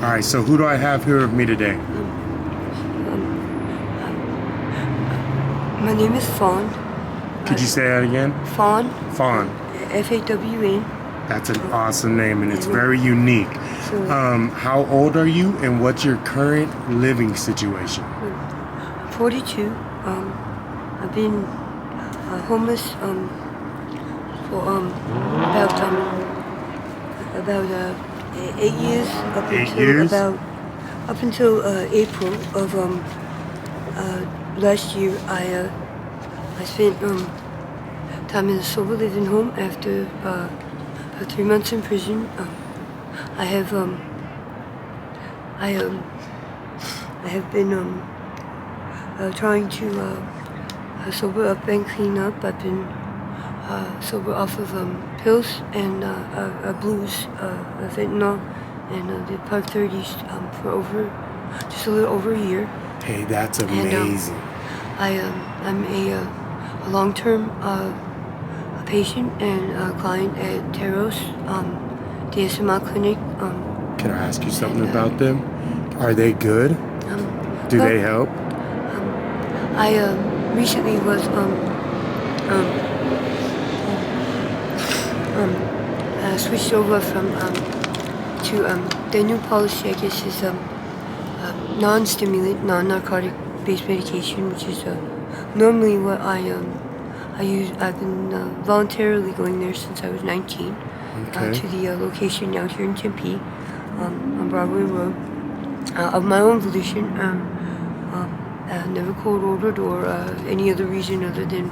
All right, so who do I have here with me today? My name is Fawn. Could you say that again? Fawn. Fawn. F-A-W-N. That's an awesome name, and it's very unique. So, How old are you, and what's your current living situation? I'm 42. I've been homeless for about 8 years up 8 until years? up until April of last year. I spent time in a sober living home after 3 months in prison. I have been trying to sober up and clean up. I've been sober off of pills and blues, fentanyl, and the Park 30s for just a little over a year. Hey, that's amazing. And I'm a long-term patient and client at TERROS, DSMI clinic. Can I ask you something about them? Are they good? Do they help? I recently was switched over from to the new policy. I guess is non-stimulant, non-narcotic based medication, which is normally what I use. I've been voluntarily going there since I was 19 to the location out here in Tempe on Broadway Road of my own volition. Never cold ordered or any other reason other than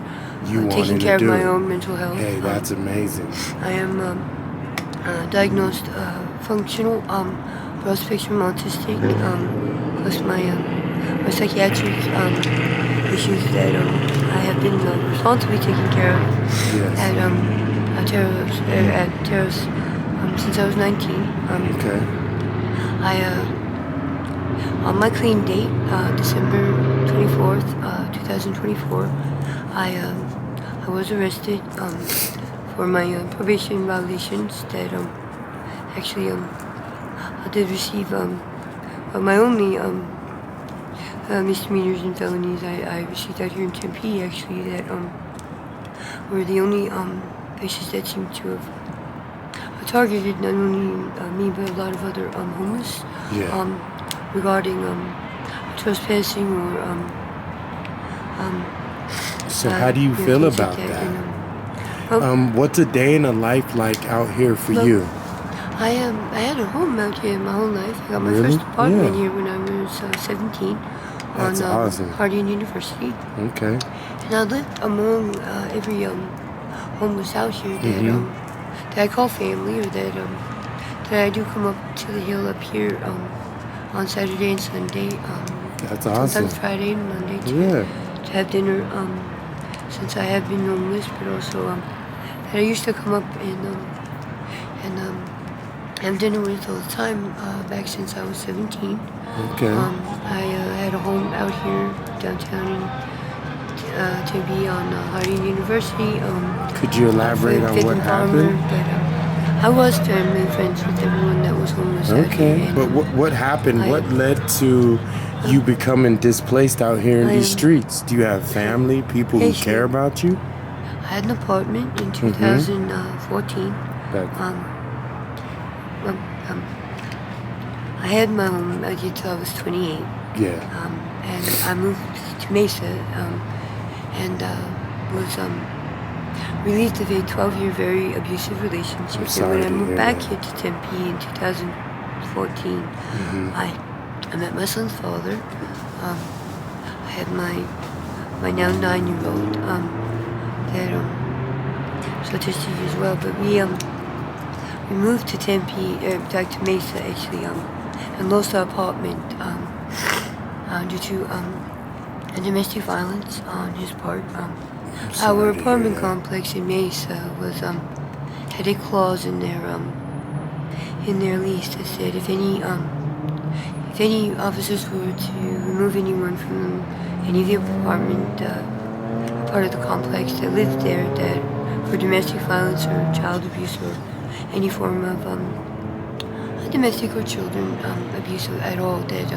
taking care of my own mental health. Hey, that's amazing. I am diagnosed functional broad spectrum autistic, plus my psychiatric issues that I have been responsibly taking care of at TERROS since I was 19. On my clean date, December 24th, 2024, I was arrested for my probation violations that actually I did receive my only misdemeanors and felonies I received out here in Tempe, actually, that were the only places that seemed to have targeted not only me but a lot of other homeless regarding trespassing or So how do you feel about that? What's a day in a life like out here for you? I had a home out here my whole life. I got my first apartment here when I was 17 That's awesome. Harding University. Okay. And I lived among every homeless out here that I call family, or that I do come up to the hill up here on Saturday and Sunday. That's awesome. Sometimes Friday and Monday to have dinner. Since I have been homeless, but also that I used to come up and have dinner with all the time back since I was 17. Okay. I had a home out here downtown in Tempe on Harding University. Could you elaborate on what happened? But I was family friends with everyone that was homeless out here. But what happened? What led to you becoming displaced out here in these streets? Do you have family, people who care about you? I had an apartment in 2014. I had my home until I was 28. And I moved to Mesa and was released of a 12-year very abusive relationship. And when I moved back here to Tempe in 2014, I met my son's father. I had my now 9-year-old that was autistic as well. But we moved to Tempe, back to Mesa actually, and lost our apartment due to domestic violence on his part. Our apartment complex in Mesa was had a clause in their lease that said if any officers were to remove anyone from any of the apartment part of the complex that lived there that for domestic violence or child abuse or any form of domestic or children abuse at all. That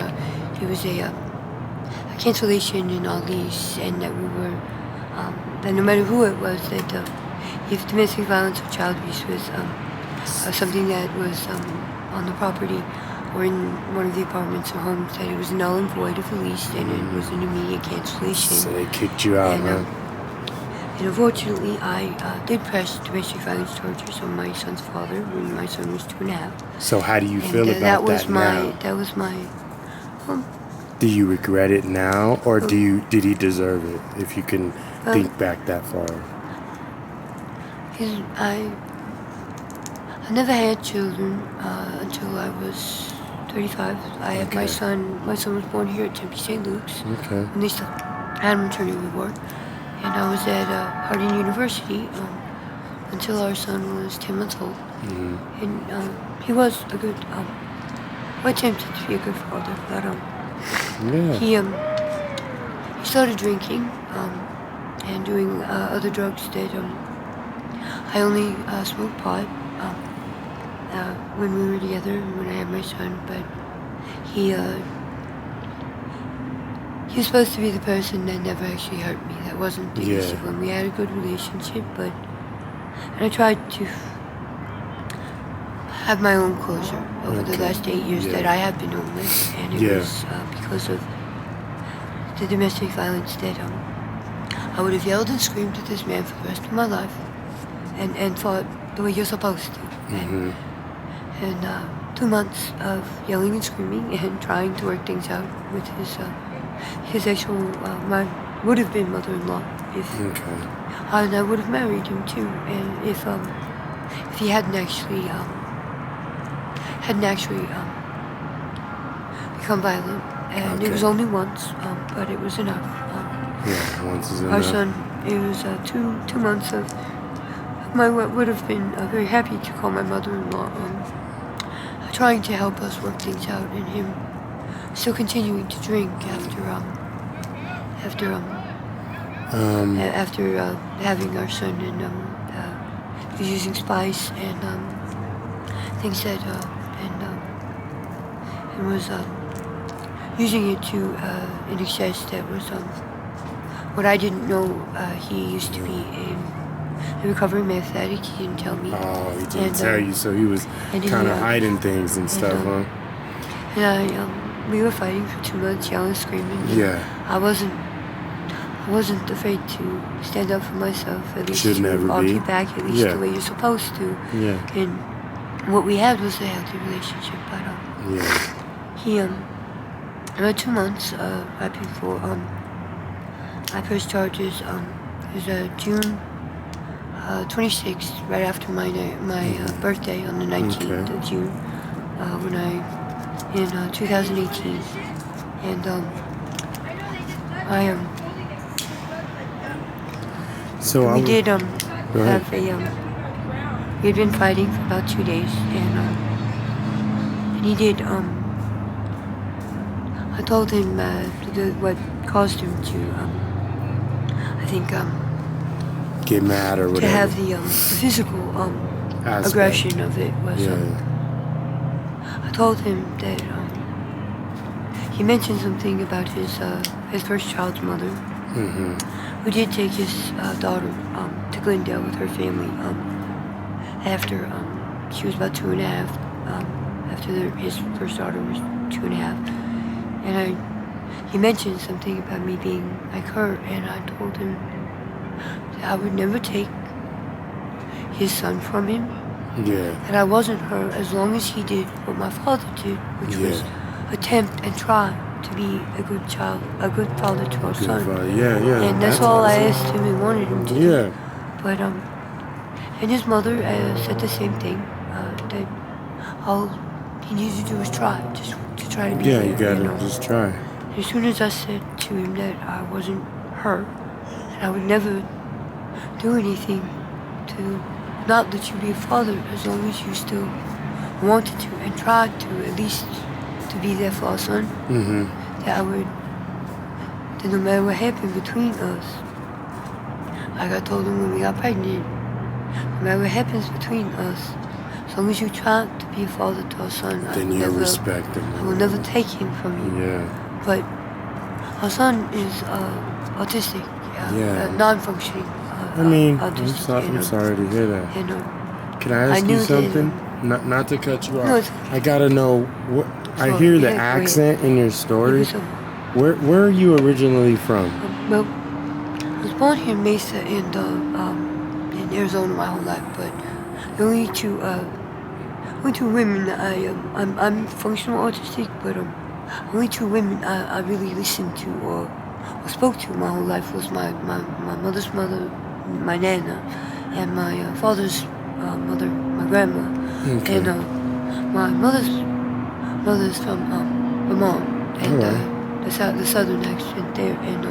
it was a cancellation in our lease, and that we were that no matter who it was, that if domestic violence or child abuse was something that was on the property or in one of the apartments or homes, that it was null and void of the lease, and it was an immediate cancellation. So they kicked you out, huh? And unfortunately, I did press domestic violence charges on my son's father when my son was 2.5. So how do you feel about that now? That was my... Do you regret it now, or did he deserve it, if you can think back that far? I never had children until I was 35. I had my son was born here at Tempe St. Luke's. Okay. When they still had maternity ward. And I was at Harding University until our son was 10 months old. Mm-hmm. And he was a good, attempted to be a good father, but he started drinking and doing other drugs that I only smoked pot when we were together and when I had my son, but he was supposed to be the person that never actually hurt me. That wasn't the issue when we had a good relationship, and I tried to have my own closure over the last 8 years that I have been homeless, and it was because of the domestic violence that I would have yelled and screamed at this man for the rest of my life, and fought the way you're supposed to. And 2 months of yelling and screaming and trying to work things out with his actual would have been mother-in-law and I would have married him too, and if he hadn't actually become violent, and it was only once, but it was enough. Once is enough. Our son, it was 2 months of what would have been very happy to call my mother-in-law, trying to help us work things out, and him still continuing to drink after having our son, and he was using spice and things that and was using it to an excess that was what I didn't know. He used to be a recovering meth addict. He didn't tell me. Oh, he didn't tell you, so he was kind of hiding things and stuff, huh? And we were fighting for 2 months, yelling, screaming. I wasn't afraid to stand up for myself, at least to argue back, at least the way you're supposed to. And what we had was a healthy relationship, but he about 2 months right before I pressed charges. It was June 26th, right after my birthday on the 19th of June, in 2018, and we did have we had been fighting for about 2 days, and he did I told him what caused him to I think get mad or whatever, to have the physical aggression of it was I told him that he mentioned something about his first child's mother, who did take his daughter to Glendale with her family after she was about 2.5, after his first daughter was 2.5, and he mentioned something about me being like her, and I told him that I would never take his son from him. That I wasn't her as long as he did what my father did, which was attempt and try to be a good child, a good father to our son. And that's all I asked him and wanted him to do. But and his mother said the same thing, that all he needed to do was try, just to try to be there. You gotta just try. As soon as I said to him that I wasn't her, and I would never do anything to not let you be a father as long as you still wanted to and tried to, at least to be there for our son, that I would, that no matter what happened between us, like I told him when we got pregnant, no matter what happens between us, as long as you try to be a father to our son, Then you respect him. I will never take him from you. Yeah. But our son is autistic, non-functioning. Autistic, I'm sorry to hear that. And, can I ask you something? Not to cut you off. I gotta know what. I hear the accent in your story. Where are you originally from? Well, I was born here in Mesa and in Arizona my whole life, but the only two women I'm functional autistic, but only two women I really listened to or spoke to my whole life was my mother's mother, my nana, and my father's mother, my grandma. Okay. And my mother's from Vermont, and the southern accent there, and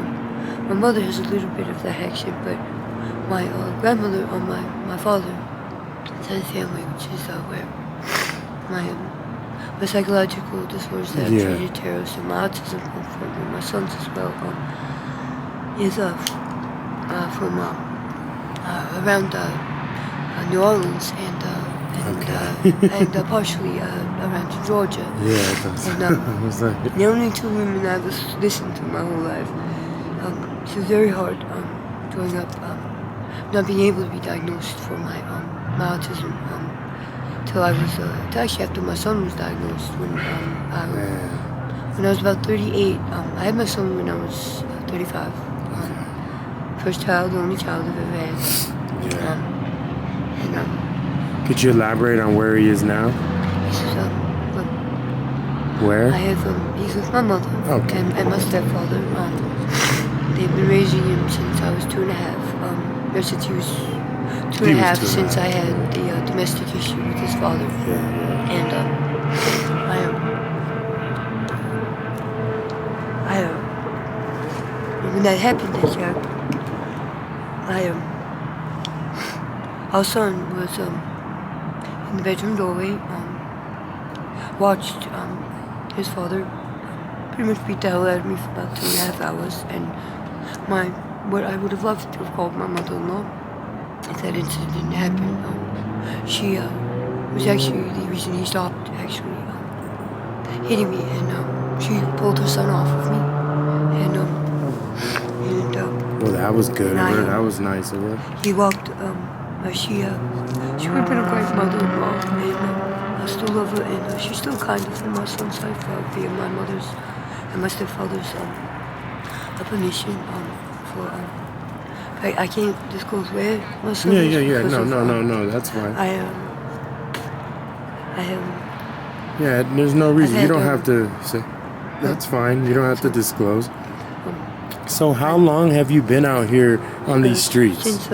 my mother has a little bit of that accent, but my grandmother on my father's side of the family, which is where my psychological disorders that I've treated, TERROS, and my autism come from, and my son's as well, is from around New Orleans and partially around Georgia. Yeah, and the only two women I was listening to my whole life. It was very hard growing up, not being able to be diagnosed for my autism till I was till actually after my son was diagnosed when I was about 38. I had my son when I was 35. First child, the only child I've ever had. Could you elaborate on where he is now? Where? He's with my mother and my stepfather. They've been raising him since I was 2.5. Or since he was 2.5, since I had the domestic issue with his father. And when that happened, our son was in the bedroom doorway, watched his father pretty much beat the hell out of me for about 2.5 hours, and what I would have loved to have called my mother-in-law if that incident didn't happen. She was actually the reason he stopped hitting me, and she pulled her son off of me, and well, that was good of her. That was nice of her. He walked. She would have been a great mother-in-law, and I still love her, and she's still kind of from my son's side via my mother's and my stepfather's permission for. I can't disclose where my son is. Yeah. No, that's fine. Yeah, there's no reason. You don't have to say. That's fine. You don't have to disclose. So how long have you been out here on these streets? Since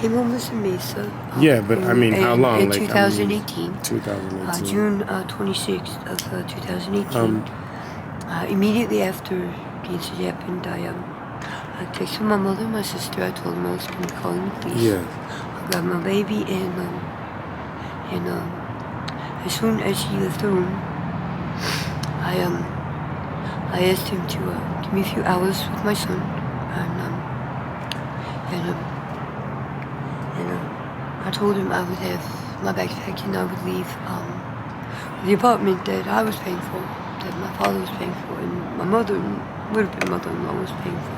came homeless in Mesa. But I mean, how long? In 2018. 2018. June 26th of 2018. Immediately after the incident happened, I texted my mother and my sister. I told them I was going to be calling the police. I grabbed my baby, and as soon as she left the room, I asked him to give me a few hours with my son, and I told him I would have my backpack and I would leave the apartment that I was paying for, that my father was paying for, and my mother, would have been mother-in-law, was paying for.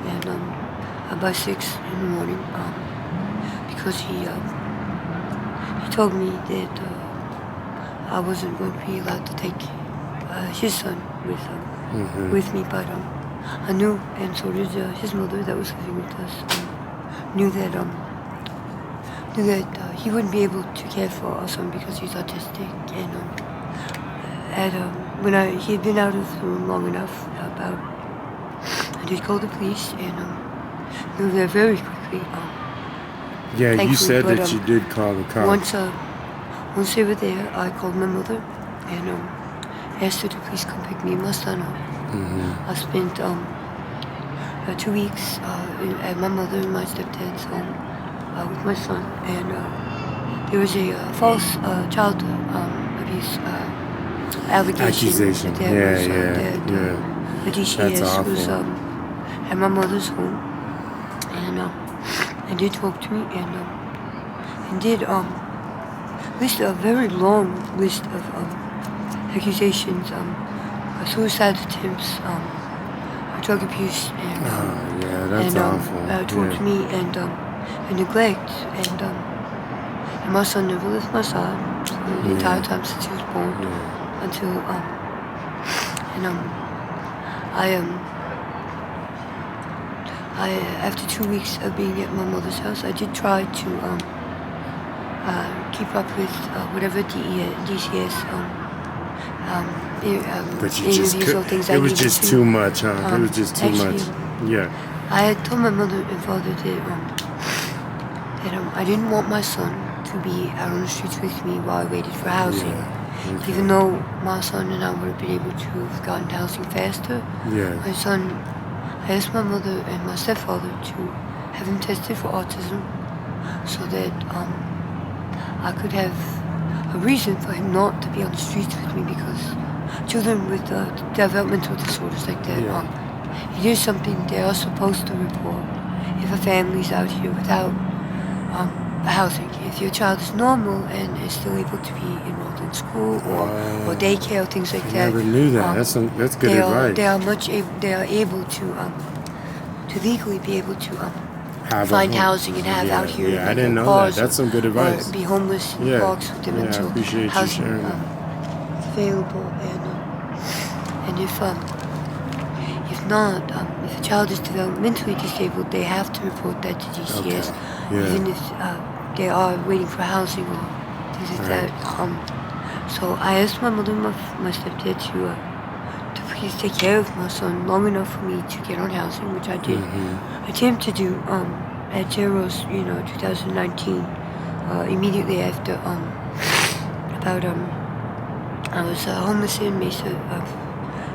And by 6 in the morning, because he told me that I wasn't going to be allowed to take his son with me, but I knew, and so did his mother that was living with us, knew that he wouldn't be able to care for our son because he's autistic, and when he had been out of the room long enough, I did call the police, and they were there very quickly. You said that you did call the cops. Once they were there, I called my mother and asked her to please come pick me and my son up. I spent 2 weeks at my mother and my stepdad's home with my son, and there was a false child abuse accusation. The DCS was at my mother's home, and did talk to me, and did a very long list of accusations, suicide attempts, drug abuse, yeah, that's awful. Towards me, and neglect, and my son never left my side for the entire time since he was born, until I after 2 weeks of being at my mother's house, I did try to keep up with whatever DCS but you just interviews or things I it was needed just to. too much, huh? It was just too Actually, much. Yeah. I had told my mother and father that I didn't want my son to be out on the streets with me while I waited for housing. Yeah. Okay. Even though my son and I would have been able to have gotten housing faster, my son, I asked my mother and my stepfather to have him tested for autism so that I could have a reason for him not to be on the streets with me, because children with developmental disorders like that, it is something they are supposed to report if a family's out here without housing. If your child is normal and is still able to be enrolled in school or daycare or things like that. I never knew that. That's good advice. They are able to legally be able to find housing and have out here. Yeah, I didn't know that. That's some good advice. Or be homeless in parks with them until I appreciate housing you sharing available. And if not, if a child is developmentally disabled, they have to report that to DCS, even if they are waiting for housing or things like that. So I asked my mother and my stepdad to please take care of my son long enough for me to get on housing, which I did attempt to do at TERROS, 2019, immediately after I was homeless in Mesa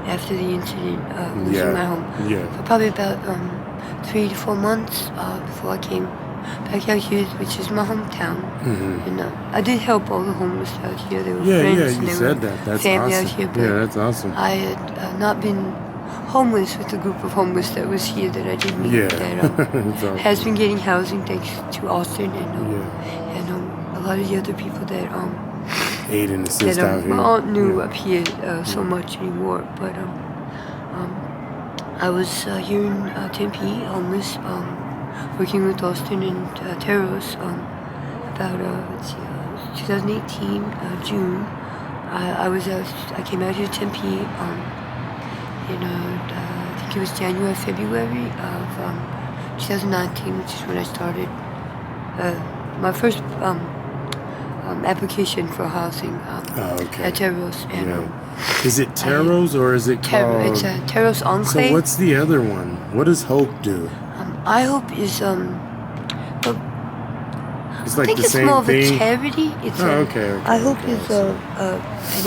after the incident, losing my home. For probably about 3 to 4 months before I came back out here, which is my hometown. And I did help all the homeless out here. They were friends. You said that. That's family awesome. Out here, but that's awesome. I had not been homeless with the group of homeless that was here that I did meet. That awesome. has been getting housing thanks to Austin and a lot of the other people that aid and assist out here. My aunt knew up here so much anymore, but I was here in Tempe, homeless, working with Austin and TERROS about 2018 June. I came out here to Tempe in I think it was January, February of 2019, which is when I started my first application for housing at TERROS. And is it TERROS or is it called? It's a TERROS Enclave. So what's the other one? What does Hope do? I Hope is it's like I think the it's same more thing. of a charity. It's I Hope is an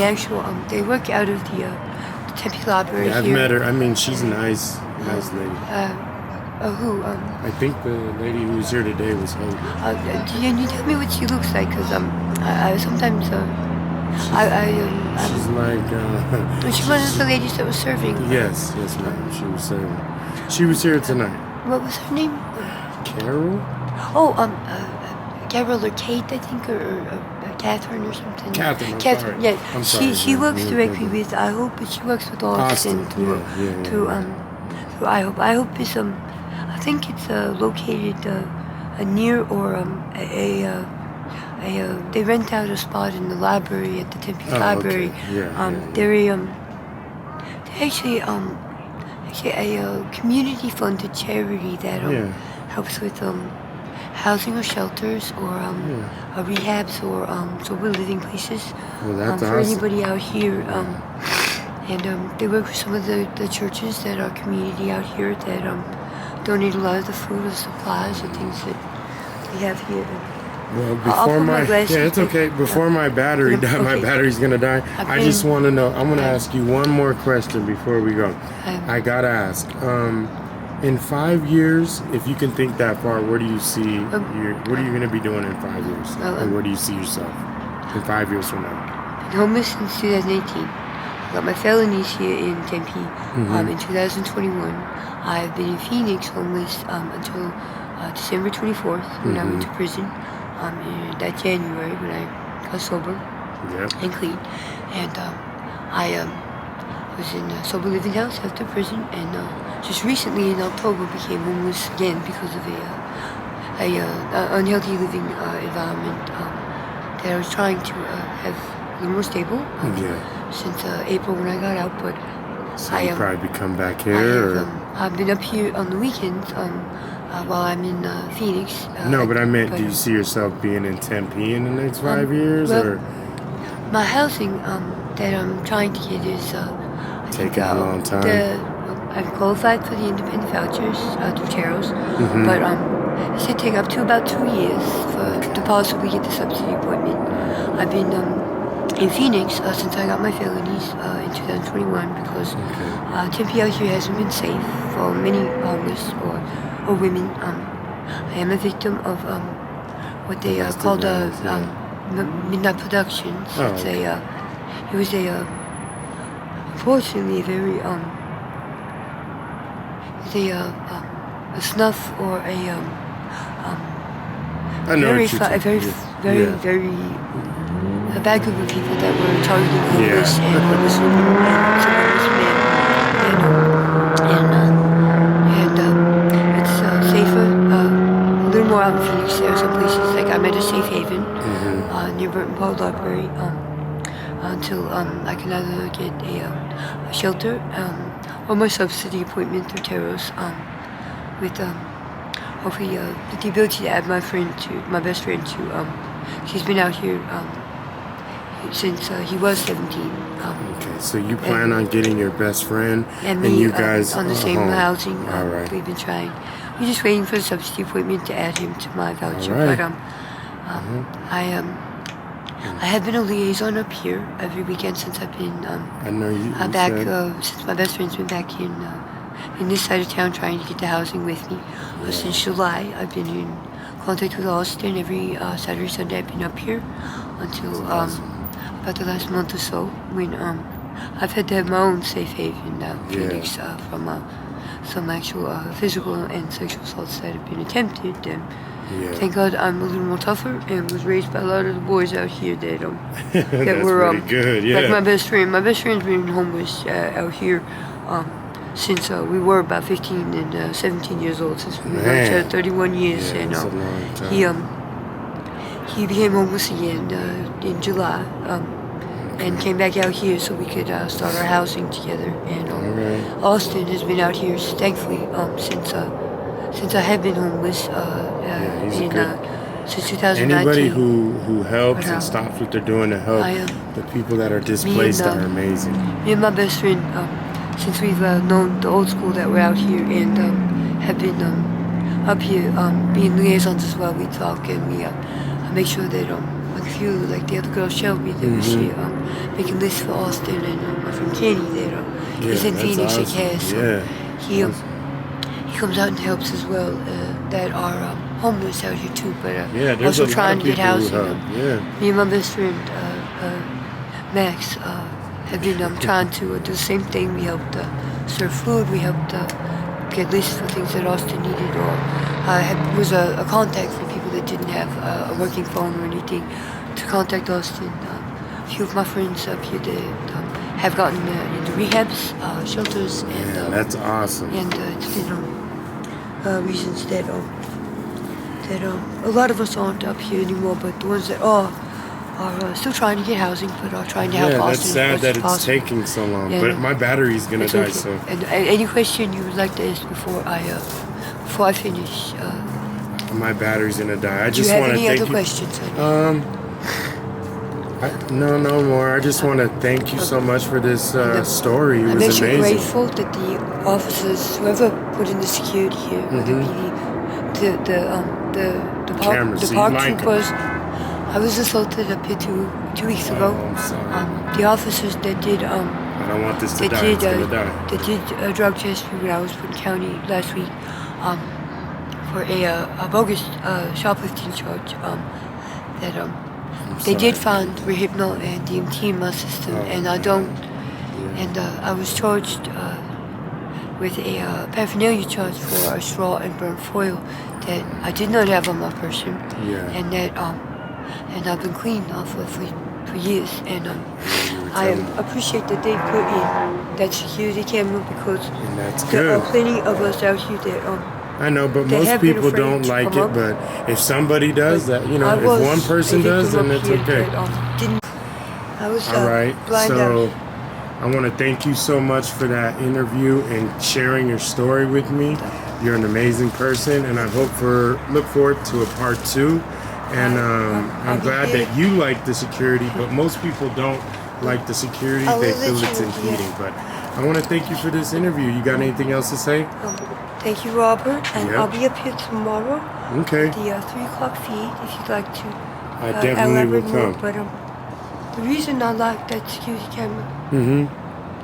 actual. They work out of the Tempe Library I've here. met her. I mean, she's a nice lady. Who? I think the lady who was here today was Hope. Can you tell me what she looks like? Because I sometimes she's like. Was she one of the ladies that was serving? Yes, ma'am. She was serving. She was here tonight. What was her name? Carol? Oh, Carol or Kate, I think, or Catherine or something. Catherine. Sorry. Yeah. I'm sorry. She works directly with I Hope, but she works with Austin through I Hope. I Hope is I think it's located near or they rent out a spot in the library at the Tempe Library. They're actually a community-funded charity that helps with housing or shelters or rehabs or sober living places for anybody out here. And they work with some of the churches that are community out here that donate a lot of the food or supplies and things that we have here. Well, it's okay. Before my battery my battery's gonna die. I just want to know. I'm gonna ask you one more question before we go. I gotta ask. In 5 years, if you can think that far, where do you see what are you gonna be doing in 5 years? And where do you see yourself in 5 years from now? Been homeless since 2018. I got my felonies here in Tempe. In 2021, I've been in Phoenix homeless until December 24th when I went to prison. In that January when I sober Yeah. and clean. And I was in a sober living house after prison, and just recently in October became homeless again because of a unhealthy living environment that I was trying to have a little more stable since April when I got out. But so you probably come back here, I've been up here on the weekends while I'm in Phoenix. No, but I meant, do you see yourself being in Tempe in the next 5 years, well, or my housing that I'm trying to get is taking a long time? I'm qualified for the independent vouchers through TERROS, but it's going to take up to about 2 years to possibly get the subsidy appointment. I've been in Phoenix since I got my felonies in 2021 because Tempe out here hasn't been safe for many homeless or women. I am a victim of what they called midnight productions. It was unfortunately a very a snuff or a bad group of people that were targeting homeless and homeless women and some homeless men, and it's safer, a little more out in Phoenix. There are some places like I'm at a safe haven near Burton Paul Library until I can either get a shelter or my subsidy appointment through TERROS with hopefully with the ability to add my best friend to he's been out here since he was 17. Okay, so you plan on getting your best friend and you guys on the same housing. All right. We've been trying. We're just waiting for the subsidy appointment to add him to my voucher. Right. But I have been a liaison up here every weekend since I've been I know you back since my best friend's been back in this side of town trying to get the housing with me. Since July, I've been in contact with Austin every Saturday, Sunday. I've been up here until about the last month or so when I've had to have my own safe haven Phoenix from some actual physical and sexual assaults that have been attempted. And thank God I'm a little more tougher and was raised by a lot of the boys out here that that were good. Like my best friend. My best friend's been homeless out here since we were about 15 and 17 years old, since we were 31 years, and he became homeless again in July and came back out here so we could start our housing together. And Austin has been out here, thankfully, since I have been homeless since 2019. Anybody who helps and stops what they're doing to help the people that are displaced are amazing. Me and my best friend, since we've known the old school that we're out here and have been up here being liaisons as well, we talk and we make sure that like a few, like the other girls showed me that we should make a list for Austin and my friend Kenny that is in Phoenix and Cass. He comes out and helps as well that are homeless out here too, but also trying to get housing. Me and my best friend Max have been trying to do the same thing. We helped serve food. We helped get lists for things that Austin needed, or was a contact for people that didn't have a working phone or anything to contact Austin. A few of my friends up here that have gotten into rehabs, shelters, and that's awesome. And it's been reasons that a lot of us aren't up here anymore, but the ones that are still trying to get housing, but are trying to help Austin. That's sad that it's taking so long, but my battery's gonna die soon. And any question you would like to ask before I finish? My battery's gonna die. I just want to thank you. Do you have any other questions? No more. I just want to thank you so much for this story. It was amazing. I'm actually grateful that the officers, whoever put in the security here, the park troopers. I was assaulted up here two weeks ago. I'm sorry. The officers that did I don't want this to die. It's gonna die. They did a drug test when I was in county last week for a bogus shoplifting charge. They did find Rehypnol and DMT in my system, and I don't. And I was charged with a paraphernalia charge for a straw and burnt foil that I did not have on my person, and that and I've been clean off of for years. And I appreciate that they put in that security camera because there are plenty of us out here that I know, but most people don't like it. But if somebody does that, you know, if one person does, then it's okay. All right. So I want to thank you so much for that interview and sharing your story with me. You're an amazing person, and I look forward to a part 2. And I'm glad that you like the security, but most people don't like the security. They feel it's impeding. But I want to thank you for this interview. You got anything else to say? Thank you, Robert, and I'll be up here tomorrow. Okay. At the 3 o'clock feed, if you'd like to. I definitely will come. But the reason I like that security camera,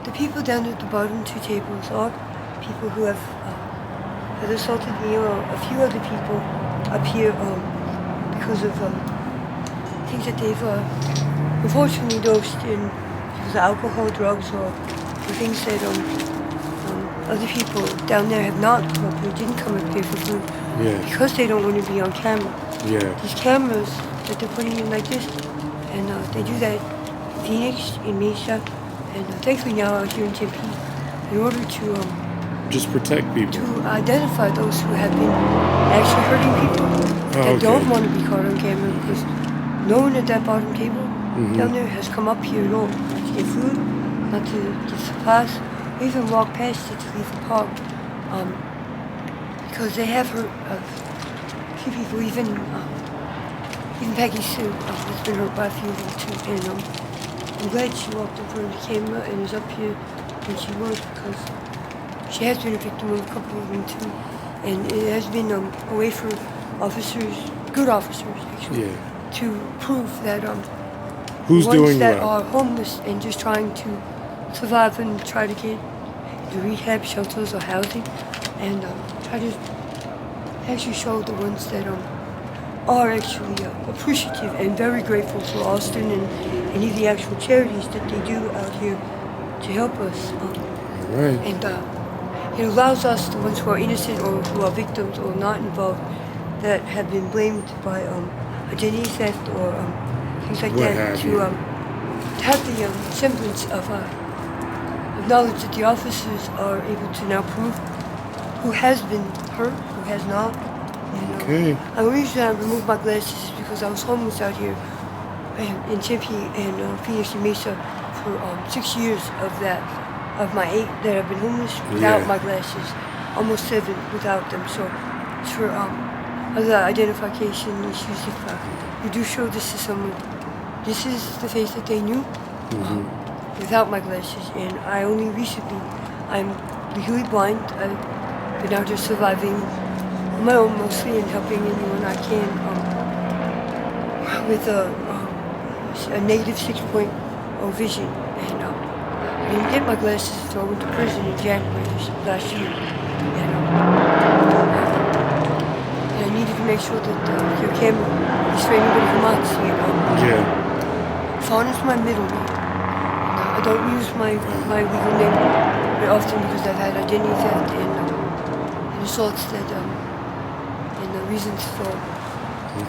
the people down at the bottom 2 tables are people who have assaulted me or a few other people up here because of things that they've unfortunately dosed in because of alcohol, drugs, or things that other people down there have not come up here, didn't come up here for food because they don't want to be on camera. These cameras that they're putting in like this, and they do that in Phoenix, in Mesa, and thankfully now out here in Tempe, in order to just protect people, to identify those who have been actually hurting people that don't want to be caught on camera, because no one at that bottom table down there has come up here at all, not to get food, not to get supplies, even walk past it to leave the park, because they have hurt a few people, even Peggy Sue has been hurt by a few of them too, and I'm glad she walked in front of the camera and is up here when she was, because she has been a victim of a couple of them too, and it has been a way for officers, good officers actually, to prove that who's ones doing that what? are homeless and just trying to survive and try to get the rehab shelters or housing, and try to actually show the ones that are actually appreciative and very grateful for Austin and any of the actual charities that they do out here to help us. And it allows us, the ones who are innocent or who are victims or not involved, that have been blamed by identity theft or things like that, to have the semblance of knowledge that the officers are able to now prove who has been hurt, who has not. And, the reason I removed my glasses is because I was homeless out here in Tempe and Phoenix and Mesa for 6 years of my 8 that I've been homeless without my glasses, almost 7 without them. So it's for other identification issues. If you do show this to someone, this is the face that they knew without my glasses. And I only recently, I'm legally blind. I've been out here surviving on my own mostly and helping anyone I can with a negative 6.0 vision. And I didn't get my glasses until I went to prison in January last year. And I needed to make sure that your camera is for anybody who might see it. Fawn is my middle name. I don't use my legal name very often because I've had identity theft and assaults that and the reasons for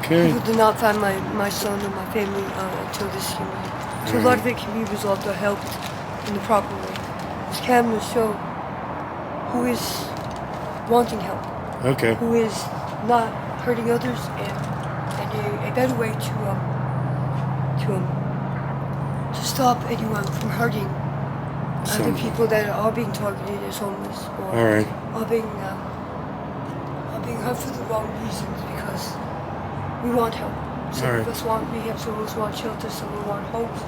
people did not find my son or my family until this year. So a lot of it can be resolved or helped in the proper way. These cameras show who is wanting help, who is not hurting others, and a better way to stop anyone from hurting other people that are being targeted as homeless or are being hurt for the wrong reasons, because we want help. Some of us want rehab, some of us want shelter, some of us want homes,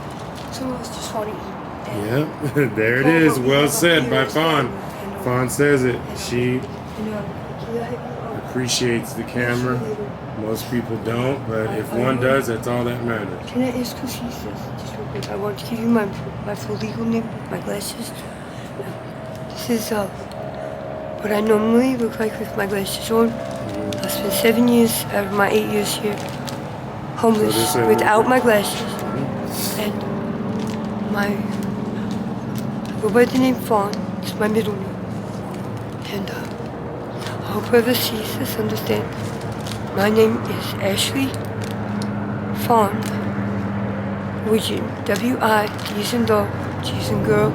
some of us just want to eat. There it is. Well said by Fawn. Fawn says it. She appreciates the camera. Most people don't, but if one does, that's all that matters. Can I ask who she says? Just real quick. I want to give you my full legal name with my glasses. This is what I normally look like with my glasses on. I spent 7 years out of my 8 years here homeless without my glasses. And I go by the name Fawn. It's my middle name. And I hope whoever sees this understands. My name is Ashley Fawn, Wiccan, W-I, D as in dog, G as in girl,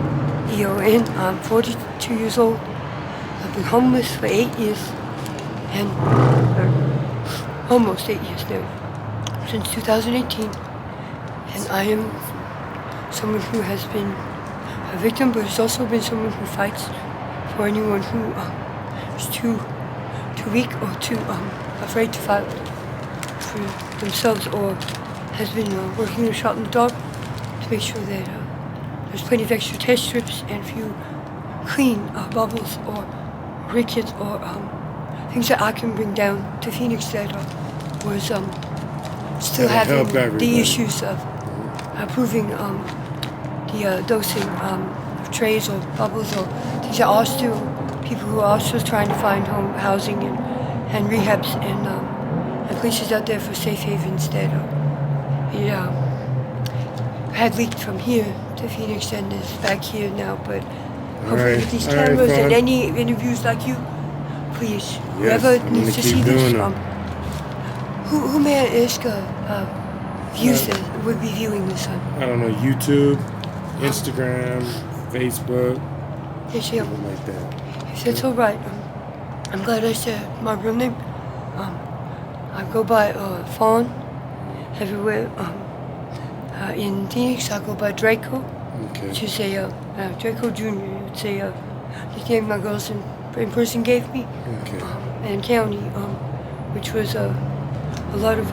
E-O-N. I'm 42 years old. I've been homeless for 8 years, and almost 8 years now, since 2018. And I am someone who has been a victim, but has also been someone who fights for anyone who is too weak or too afraid to fight for themselves, or has been working a shot in the dark to make sure that there's plenty of extra test strips and few clean bubbles or rickets or things that I can bring down to Phoenix that was still having the issues of approving the dosing of trays or bubbles or things that are still people who are still trying to find housing and rehabs and places out there for safe havens that had leaked from here to Phoenix and is back here now. But hopefully with these cameras and any interviews like you, please, whoever needs to see this from, who may I ask views that would be viewing this on? I don't know, YouTube, Instagram, Facebook, something like that. If that's all right, I'm glad I said my real name. I go by Fawn everywhere. In Phoenix, I go by Draco, which is a Draco Jr. It's a nickname my girlfriend in person gave me. And County, which was a lot of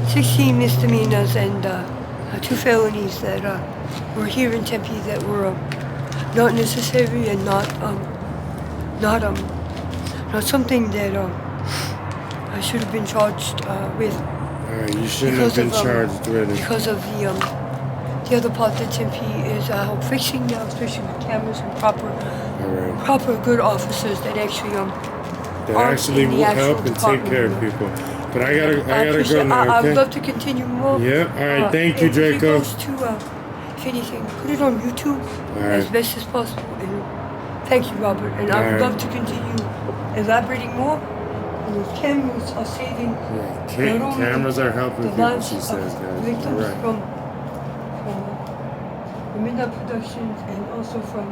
16 misdemeanors and 2 felonies that were here in Tempe that were not necessary and not something that I should have been charged with. You shouldn't have been charged with it. Because of the other part that Tempe is fixing now, especially with cameras and proper good officers that actually will help and take care of people. But I gotta go now. Okay? I'd love to continue more. Yeah. All right. Thank you, Draco. If anything, put it on YouTube as best as possible. And thank you, Robert. And I would love to continue elaborating more. And those cameras are saving. Cameras are helping people, she says, guys. Victims from Midnight Productions and also from